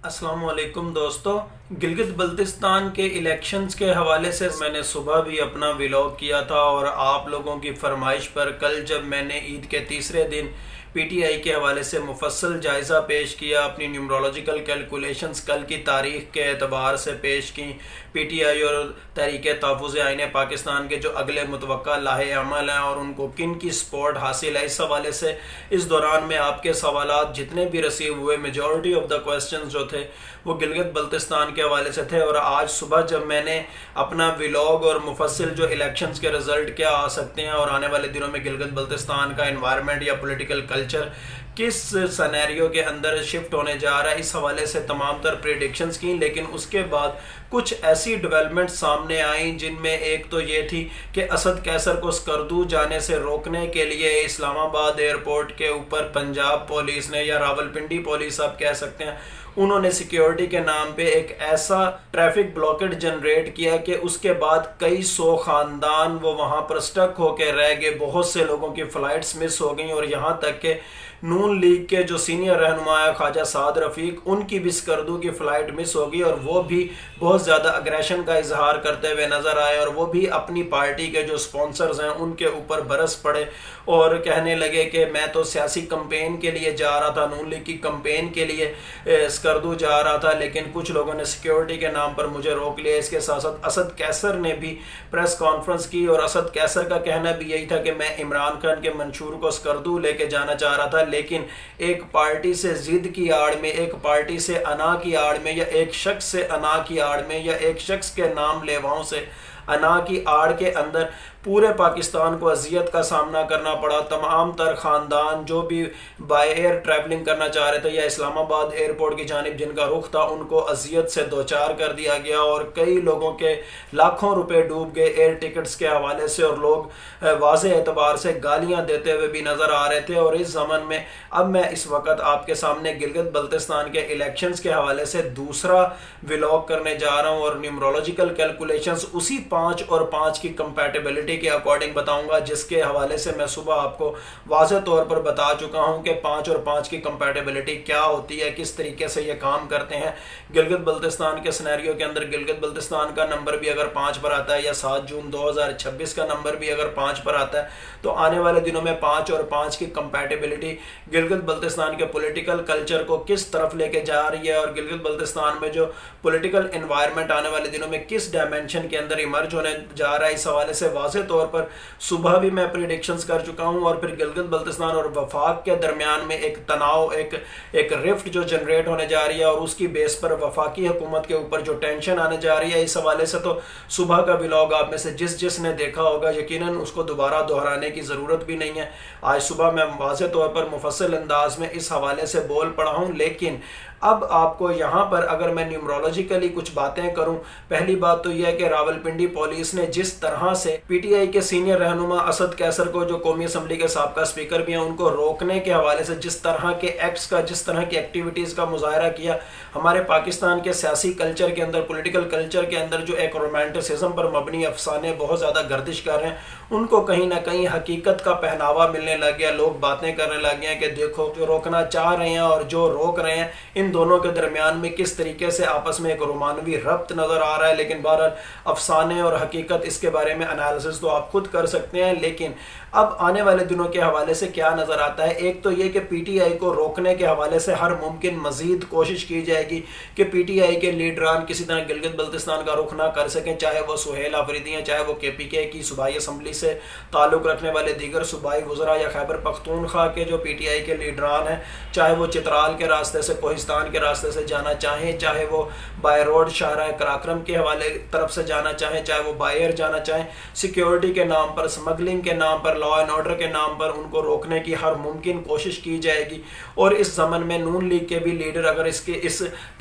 السلام علیکم دوستو، گلگت بلتستان کے الیکشنز کے حوالے سے میں نے صبح بھی اپنا ولاگ کیا تھا، اور آپ لوگوں کی فرمائش پر کل جب میں نے عید کے تیسرے دن پی ٹی آئی کے حوالے سے مفصل جائزہ پیش کیا، اپنی نیومرولوجیکل کیلکولیشنز کل کی تاریخ کے اعتبار سے پیش کی، پی ٹی آئی اور تحریک تحفظ آئین پاکستان کے جو اگلے متوقع لاہے عمل ہیں اور ان کو کن کی سپورٹ حاصل ہے، اس حوالے سے اس دوران میں آپ کے سوالات جتنے بھی ریسیو ہوئے، میجورٹی آف دا کویسچنز جو تھے وہ گلگت بلتستان کے حوالے سے تھے۔ اور آج صبح جب میں نے اپنا ولاگ اور مفصل جو الیکشنز کے رزلٹ کیا آ سکتے ہیں اور آنے والے دنوں میں گلگت بلتستان کا انوائرمنٹ یا پولیٹیکل کلچر کس سینیریو کے اندر شفٹ ہونے جا رہا ہے، اس حوالے سے تمام تر پریڈکشنز کی، لیکن اس کے بعد کچھ ایسی ڈیولپمنٹ سامنے آئیں جن میں ایک تو یہ تھی کہ اسد قیصر کو اسکردو جانے سے روکنے کے لیے اسلام آباد ایئرپورٹ کے اوپر پنجاب پولیس نے، یا راولپنڈی پولیس آپ کہہ سکتے ہیں، انہوں نے سیکیورٹی کے نام پہ ایک ایسا ٹریفک بلاکٹ جنریٹ کیا کہ اس کے بعد کئی سو خاندان وہ وہاں پر سٹک ہو کے رہ گئے، بہت سے لوگوں کی فلائٹس مس ہو گئیں، اور یہاں تک کہ نون لیگ کے جو سینئر رہنما ہے خواجہ سعد رفیق، ان کی بھی اسکردو کی فلائٹ مس ہو گئی، اور وہ بھی بہت زیادہ اگریشن کا اظہار کرتے ہوئے نظر آئے، اور وہ بھی اپنی پارٹی کے جو سپانسرز ہیں ان کے اوپر برس پڑے اور کہنے لگے کہ میں تو سیاسی کمپین کے لیے جا رہا تھا، نون لیگ کی کمپین کے لیے اسکردو جا رہا تھا، لیکن کچھ لوگوں نے سیکیورٹی کے نام پر مجھے روک لیا۔ اس کے ساتھ ساتھ اسد قیصر نے بھی پریس کانفرنس کی، اور اسد قیصر کا کہنا بھی یہی تھا کہ میں عمران خان کے منشور کو اسکردو لے کے جانا چاہ رہا تھا، لیکن ایک پارٹی سے ضد کی آڑ میں، ایک پارٹی سے انا کی آڑ میں، یا ایک شخص سے انا کی آڑ میں، یا ایک شخص کے نام لیواؤں سے انا کی آڑ کے اندر پورے پاکستان کو اذیت کا سامنا کرنا پڑا۔ تمام تر خاندان جو بھی بائی ایئر ٹریولنگ کرنا چاہ رہے تھے یا اسلام آباد ایئرپورٹ کی جانب جن کا رخ تھا، ان کو اذیت سے دوچار کر دیا گیا، اور کئی لوگوں کے لاکھوں روپے ڈوب گئے ایئر ٹکٹس کے حوالے سے، اور لوگ واضح اعتبار سے گالیاں دیتے ہوئے بھی نظر آ رہے تھے۔ اور اس زمن میں اب میں اس وقت آپ کے سامنے گلگت بلتستان کے الیکشنز کے حوالے سے دوسرا ولاگ کرنے جا رہا ہوں، اور نیومرولوجیکل کیلکولیشنز اسی 5 اور 5 کی کمپیٹیبلٹی کے اکارڈنگ بتاؤں گا، جس کے حوالے سے میں صبح آپ کو واضح طور پر بتا چکا ہوں کہ 5 اور 5 کی کمپیٹیبلٹی کیا ہوتی ہے، کس طریقے سے یہ کام کرتے ہیں۔ گلگت بلتستان کے سینیریو کے اندر گلگت بلتستان کا نمبر بھی اگر 5 پر آتا ہے، یا 7 جون 2026 کا نمبر بھی اگر 5 پر آتا ہے، تو آنے والے دنوں میں 5 اور 5 کی کمپیٹیبلٹی گلگت بلتستان کے پولیٹیکل کلچر کو کس طرف لے کے جا رہی ہے، اور گلگت بلتستان میں جو پولیٹیکل انوائرمنٹ آنے والے دنوں میں کس ڈائمینشن کے اندر ایمرج ہونے جا رہا ہے، اس حوالے سے واضح طور پر صبح بھی میں پریڈکشنز کر چکا ہوں۔ اور پھر گلگت بلتستان اور وفاق کے درمیان میں ایک تناؤ، ایک رفٹ جو جنریٹ ہونے جا رہی ہے، اور اس کی بیس پر وفاقی حکومت کے اوپر جو ٹینشن آنے جا رہی ہے، اس حوالے سے تو صبح کا ولاگ آپ میں سے جس نے دیکھا ہوگا یقیناً اس کو دوبارہ دہرانے کی ضرورت بھی نہیں ہے۔ آج صبح میں واضح طور پر مفصل انداز میں اس حوالے سے بول پڑا ہوں، لیکن اب آپ کو یہاں پر اگر میں نیومرولوجیکلی کچھ باتیں کروں، پہلی بات تو یہ ہے کہ راولپنڈی پولیس نے جس طرح سے پی ٹی آئی کے سینئر رہنما اسد قیصر کو، جو قومی اسمبلی کے سابقہ اسپیکر بھی ہیں، ان کو روکنے کے حوالے سے جس طرح کے ایکٹس کا، جس طرح کی ایکٹیویٹیز کا مظاہرہ کیا، ہمارے پاکستان کے سیاسی کلچر کے اندر، پولیٹیکل کلچر کے اندر جو ایک رومانٹسزم پر مبنی افسانے بہت زیادہ گردش کر رہے ہیں، ان کو کہیں نہ کہیں حقیقت کا پہناوا ملنے لگ گیا۔ لوگ باتیں کرنے لگ گئے ہیں کہ دیکھو جو روکنا چاہ رہے ہیں اور جو روک رہے ہیں، ان دونوں کے درمیان میں کس طریقے سے آپس میں ایک رومانوی ربط نظر آ رہا ہے۔ لیکن بہرحال افسانے اور حقیقت، اس کے بارے میں انالیسس تو آپ خود کر سکتے ہیں، لیکن اب آنے والے دنوں کے حوالے سے کیا نظر آتا ہے؟ ایک تو یہ کہ پی ٹی آئی کو روکنے کے حوالے سے ہر ممکن مزید کوشش کی جائے گی کہ پی ٹی آئی کے لیڈران کسی طرح گلگت بلتستان کا رخ نہ کر سکیں، چاہے وہ سہیل آفریدی ہیں، چاہے وہ کے پی کے کی صوبائی اسمبلی سے تعلق رکھنے والے دیگر صوبائی وزراء، یا خیبر پختونخوا کے جو پی ٹی آئی کے لیڈران ہیں، چاہے وہ چترال کے راستے سے، کوہستان کے راستے سے جانا چاہیں، چاہے وہ بائی روڈ شاہراہ کراکرم کے حوالے طرف سے جانا چاہیں، چاہے وہ بائی ایئر جانا چاہیں، سیکیورٹی کے نام پر، سمگلنگ کے نام پر، لا اینڈ آرڈر کے نام پر ان کو روکنے کی ہر ممکن کوشش کی جائے گی۔ اور اس زمن میں نون لیگ کے بھی لیڈر اگر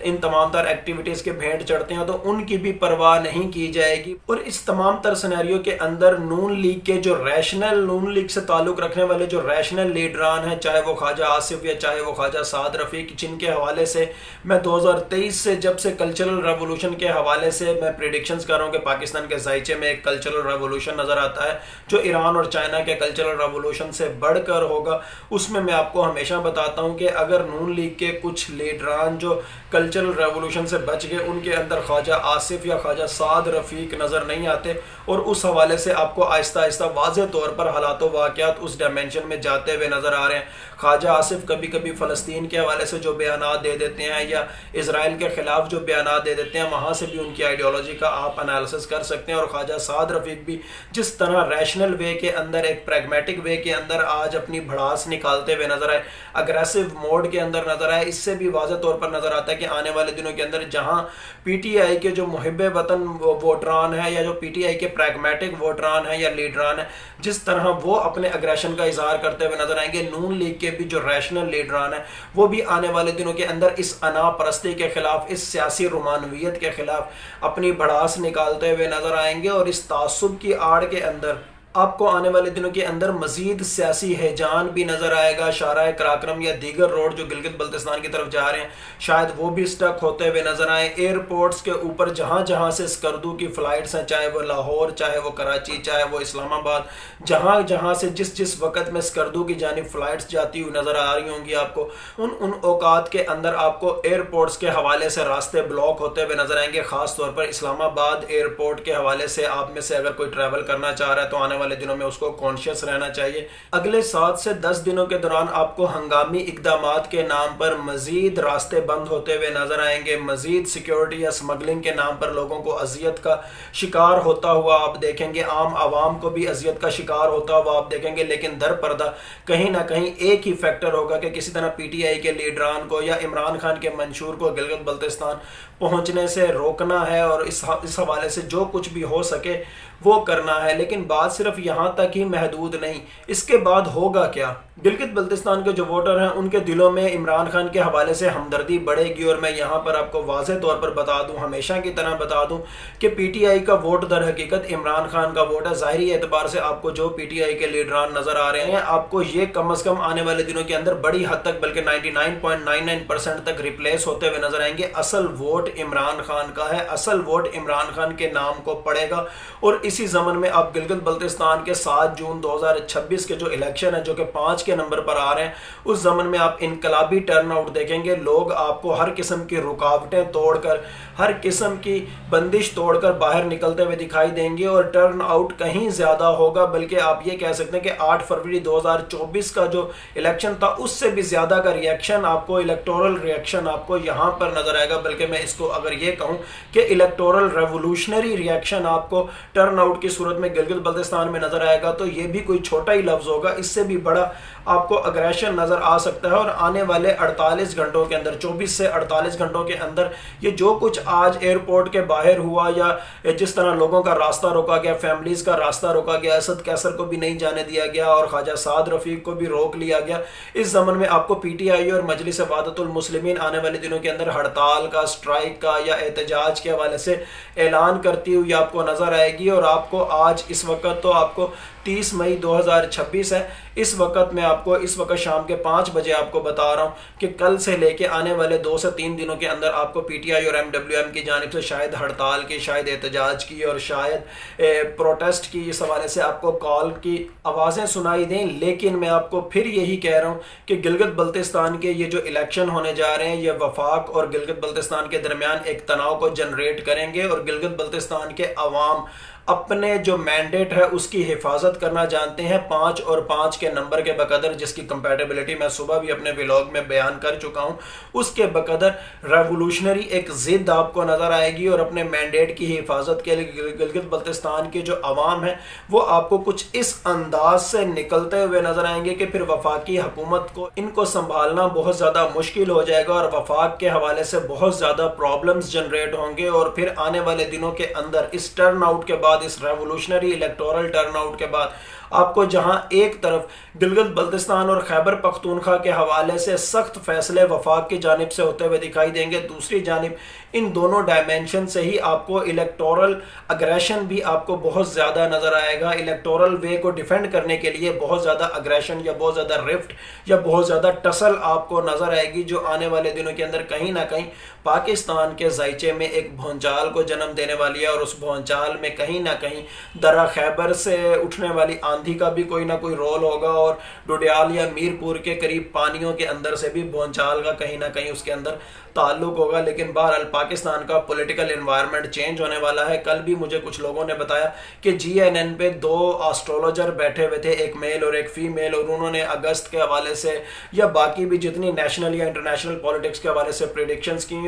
ان تمام تر ایکٹیویٹیز کے بھینٹ چڑھتے ہیں تو ان کی بھی پرواہ نہیں کی جائے گی۔ اور اس تمام تر سینیریو کے اندر نون لیگ کے جو نون لیگ سے تعلق رکھنے والے جو ریشنل لیڈران ہیں، چاہے وہ خواجہ آصف یا چاہے وہ خواجہ سعد رفیق، جن کے حوالے سے میں 2023 سے جب سے کلچرل ریولوشن کے حوالے سے میں پریڈکشنز کر رہا ہوں کہ پاکستان کے ذائچے میں ایک کلچرل ریولوشن نظر آتا ہے جو ایران اور چائنا کے کلچرل ریولوشن سے بڑھ کر ہوگا، اس میں میں آپ کو ہمیشہ بتاتا ہوں کہ اگر نون لیگ کے کچھ لیڈران جو کلچرل ریولوشن سے بچ گئے ان کے اندر خواجہ آصف یا خواجہ سعد رفیق نظر نہیں آتے، اور اس حوالے سے آپ کو آہستہ آہستہ واضح طور پر حالات و واقعات اس ڈائمینشن میں جاتے ہوئے نظر آ رہے ہیں۔ خواجہ آصف کبھی کبھی فلسطین کے حوالے سے جو بیانات دے دیتے ہیں یا اسرائیل کے خلاف جو بیانات دے دیتے ہیں، وہاں سے بھی ان کی آئیڈیالوجی کا آپ انالیسس کر سکتے ہیں، اور خواجہ سعد رفیق بھی جس طرح ریشنل وے کے اندر، ایک پریگمیٹک وے کے اندر آج اپنی بھڑاس نکالتے ہوئے نظر آئے، اگریسو موڈ کے اندر نظر آئے، اس سے بھی واضح طور پر نظر آتا ہے کہ آنے والے دنوں کے اندر جہاں پی ٹی آئی کے جو محب وطن ووٹران ہیں یا جو پی ٹی آئی کے پریگمیٹک ووٹران ہیں یا لیڈران ہیں، جس طرح وہ اپنے اگریشن کا اظہار کرتے ہوئے نظر آئیں گے، نون لیگ کے بھی جو ریشنل لیڈران ہیں وہ بھی آنے والے دنوں کے اندر اس انا پرستی کے خلاف، اس سیاسی رومانویت کے خلاف اپنی بھڑاس نکالتے ہوئے نظر آئیں گے، اور اس تعصب کی آڑ کے اندر آپ کو آنے والے دنوں کے اندر مزید سیاسی ہیجان بھی نظر آئے گا۔ شارع کراکرم یا دیگر روڈ جو گلگت بلتستان کی طرف جا رہے ہیں شاید وہ بھی سٹک ہوتے ہوئے نظر آئیں۔ ایئرپورٹس کے اوپر جہاں جہاں سے اسکردو کی فلائٹس ہیں، چاہے وہ لاہور، چاہے وہ کراچی، چاہے وہ اسلام آباد، جہاں جہاں سے جس وقت میں اسکردو کی جانب فلائٹس جاتی ہوئی نظر آ رہی ہوں گی، آپ کو ان اوقات کے اندر آپ کو ایئرپورٹس کے حوالے سے راستے بلاک ہوتے ہوئے نظر آئیں گے، خاص طور پر اسلام آباد ایئرپورٹ کے حوالے سے آپ میں سے اگر کوئی ٹریول کرنا چاہ رہا ہے تو آنے والے دنوں میں اس کو کانشیس رہنا چاہیے۔ اگلے 7 سے 10 دنوں کے دوران آپ کو ہنگامی اقدامات کے نام پر مزید راستے بند ہوتے ہوئے نظر آئیں گے، مزید سیکیورٹی یا سمگلنگ کے نام پر لوگوں کو اذیت کا شکار ہوتا ہوا آپ دیکھیں گے، عام عوام کو بھی اذیت کا شکار ہوتا ہوا آپ دیکھیں گے، لیکن در پردہ کہیں نہ کہیں ایک ہی فیکٹر ہوگا کہ کسی طرح پی ٹی آئی کے لیڈران کو یا عمران خان کے منشور کو گلگت بلتستان پہنچنے سے روکنا ہے، اور اس حوالے سے جو کچھ بھی ہو سکے وہ کرنا ہے۔ لیکن بات صرف یہاں تک ہی محدود نہیں، اس کے بعد ہوگا کیا؟ گلگت بلتستان کے جو ووٹر ہیں ان کے دلوں میں عمران خان کے حوالے سے ہمدردی بڑھے گی، اور میں یہاں پر آپ کو واضح طور پر بتا دوں، ہمیشہ کی طرح بتا دوں کہ پی ٹی آئی کا ووٹ در حقیقت عمران خان کا ووٹ ہے۔ ظاہری اعتبار سے آپ کو جو پی ٹی آئی کے لیڈران نظر آ رہے ہیں، آپ کو یہ کم از کم آنے والے دنوں کے اندر بڑی حد تک بلکہ 99.99% تک ریپلیس ہوتے ہوئے نظر آئیں گے۔ اصل ووٹ عمران خان کا ہے، اصل ووٹ عمران خان کے نام کو پڑے گا، اور اسی ضمن میں آپ گلگت بلتستان کے 7 جون 2026 کے جو الیکشن ہے جو کہ 5 کے نمبر پر آ رہے ہیں، اس ضمن میں آپ انقلابی ٹرن آؤٹ دیکھیں گے۔ لوگ آپ کو ہر قسم کی رکاوٹیں توڑ کر، ہر قسم کی بندش توڑ کر باہر نکلتے ہوئے دکھائی دیں گے، اور ٹرن آؤٹ کہیں زیادہ ہوگا، بلکہ آپ یہ کہہ سکتے ہیں کہ 8 فروری 2024 کا جو الیکشن تھا اس سے بھی زیادہ کا ریئیکشن آپ کو، الیکٹورل ریئیکشن آپ کو یہاں پر نظر آئے گا، بلکہ میں اس کو اگر یہ کہوں کہ الیکٹورل ریولوشنری ریئیکشن آپ کو ٹرن آؤٹ کی صورت میں گلگت بلتستان میں نظر آئے گا، تو یہ بھی کوئی چھوٹا ہی لفظ ہوگا، اس سے بھی بڑا آپ کو اگریشن نظر آ سکتا ہے۔ اور آنے والے 48 گھنٹوں کے اندر، 24 سے 48 گھنٹوں کے اندر یہ جو کچھ آج ایئرپورٹ کے باہر ہوا، یا جس طرح لوگوں کا راستہ روکا گیا، فیملیز کا راستہ روکا گیا، اسد کیسر کو بھی نہیں جانے دیا گیا اور خواجہ سعد رفیق کو بھی روک لیا گیا، اس ضمن میں آپ کو پی ٹی آئی اور مجلس وحدت المسلمین آنے والے دنوں کے اندر ہڑتال کا، اسٹرائک کا یا احتجاج کے حوالے سے اعلان کرتی ہوئی آپ کو نظر آئے گی۔ اور آپ کو آج اس وقت تو آپ کو 30 مئی 2026 ہے، اس وقت میں آپ کو اس وقت شام کے 5 بجے آپ کو بتا رہا ہوں کہ کل سے لے کے آنے والے 2 سے 3 دنوں کے اندر آپ کو پی ٹی آئی اور ایم ڈبلیو ایم کی جانب سے شاید ہڑتال کی، شاید احتجاج کی اور شاید پروٹیسٹ کی، اس حوالے سے آپ کو کال کی آوازیں سنائی دیں۔ لیکن میں آپ کو پھر یہی کہہ رہا ہوں کہ گلگت بلتستان کے یہ جو الیکشن ہونے جا رہے ہیں، یہ وفاق اور گلگت بلتستان کے درمیان ایک تناؤ کو جنریٹ کریں گے، اور گلگت بلتستان کے عوام اپنے جو مینڈیٹ ہے اس کی حفاظت کرنا جانتے ہیں، 5 اور 5 کے نمبر کے بقدر، جس کی کمپیٹیبلٹی میں صبح بھی اپنے ویلاگ میں بیان کر چکا ہوں، اس کے بقدر ریولوشنری ایک ضد آپ کو نظر آئے گی، اور اپنے مینڈیٹ کی حفاظت کے لیے گلگت بلتستان کے جو عوام ہیں وہ آپ کو کچھ اس انداز سے نکلتے ہوئے نظر آئیں گے کہ پھر وفاقی حکومت کو ان کو سنبھالنا بہت زیادہ مشکل ہو جائے گا، اور وفاق کے حوالے سے بہت زیادہ پرابلمز جنریٹ ہوں گے، اور پھر آنے والے دنوں کے اندر اس ٹرن آؤٹ کے بعد، اس ریولوشنری الیکٹورل ٹرن آؤٹ کے بعد آپ کو جہاں ایک طرف گلگت بلتستان اور خیبر پختونخوا کے حوالے سے سخت فیصلے وفاق کی جانب سے ہوتے ہوئے دکھائی دیں گے، دوسری جانب ان دونوں ڈائمینشن سے ہی آپ کو الیکٹورل اگریشن بھی آپ کو بہت زیادہ نظر آئے گا۔ الیکٹورل وے کو ڈیفینڈ کرنے کے لیے بہت زیادہ اگریشن یا بہت زیادہ رفٹ یا بہت زیادہ ٹسل آپ کو نظر آئے گی، جو آنے والے دنوں کے اندر کہیں نہ کہیں پاکستان کے ذائچے میں ایک بھونچال کو جنم دینے والی ہے، اور اس بھونچال میں کہیں نہ کہیں درہ خیبر سے اٹھنے والی آندھی کا بھی کوئی نہ کوئی رول ہوگا، اور ڈوڈیال یا میرپور کے قریب پانیوں کے اندر سے بھی بھونچال کا کہیں نہ کہیں اس کے اندر تعلق ہوگا۔ لیکن بہرحال پاکستان کا پولیٹیکل انوائرمنٹ چینج ہونے والا ہے۔ کل بھی مجھے کچھ لوگوں نے بتایا کہ جی این این پہ 2 آسٹرولوجر بیٹھے ہوئے تھے، ایک میل اور ایک فیمیل، اور انہوں نے اگست کے حوالے سے یا باقی بھی جتنی نیشنل یا انٹرنیشنل پولیٹکس کے حوالے سے پریڈکشنز کی،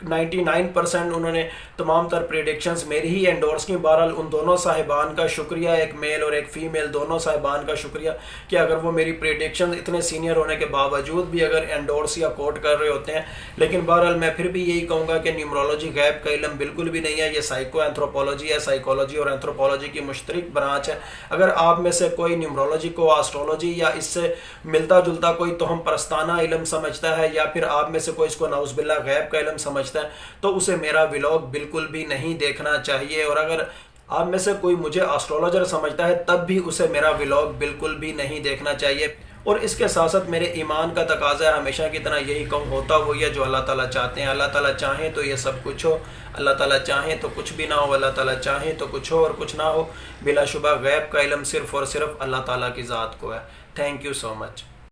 99% انہوں نے تمام تر پریڈکشنز میری ہی انڈورس کی۔ بہرحال ان دونوں صاحبان کا شکریہ، ایک میل اور ایک فیمیل، دونوں صاحبان کا شکریہ کہ اگر وہ میری پریڈکشنز اتنے سینئر ہونے کے باوجود بھی اگر انڈورس یا کوٹ کر رہے ہوتے ہیں۔ لیکن بہرحال میں پھر بھی یہی کہوں گا کہ نیومرولوجی غیب کا علم بالکل بھی نہیں ہے، یہ سائیکو اینتھروپولوجی ہے، سائیکولوجی اور اینتھروپولوجی کی مشترک برانچ ہے۔ اگر آپ میں سے کوئی نیومرولوجی کو آسٹرولوجی یا اس سے ملتا جلتا کوئی توہم پرستانہ علم سمجھتا ہے، یا پھر آپ میں سے کوئی اس کو نعوذ باللہ غیب کا علم سمجھتا ہے، تو اسے میرا ولاگ بالکل بھی نہیں دیکھنا چاہیے۔ اور اگر آپ میں سے کوئی مجھے آسٹرولوجر سمجھتا ہے تب بھی اسے میرا ولاگ بالکل بھی نہیں دیکھنا چاہیے۔ اور اس کے ساتھ ساتھ میرے ایمان کا تقاضا ہے ہمیشہ کی طرح یہی کہوں، ہوتا وہی ہے جو اللہ تعالیٰ چاہتے ہیں۔ اللہ تعالیٰ چاہیں تو یہ سب کچھ ہو، اللہ تعالیٰ چاہیں تو کچھ بھی نہ ہو، اللہ تعالیٰ چاہیں تو کچھ ہو اور کچھ نہ ہو۔ بلا شبہ غیب کا علم صرف اور صرف اللہ تعالیٰ کی ذات کو ہے۔ Thank you so much.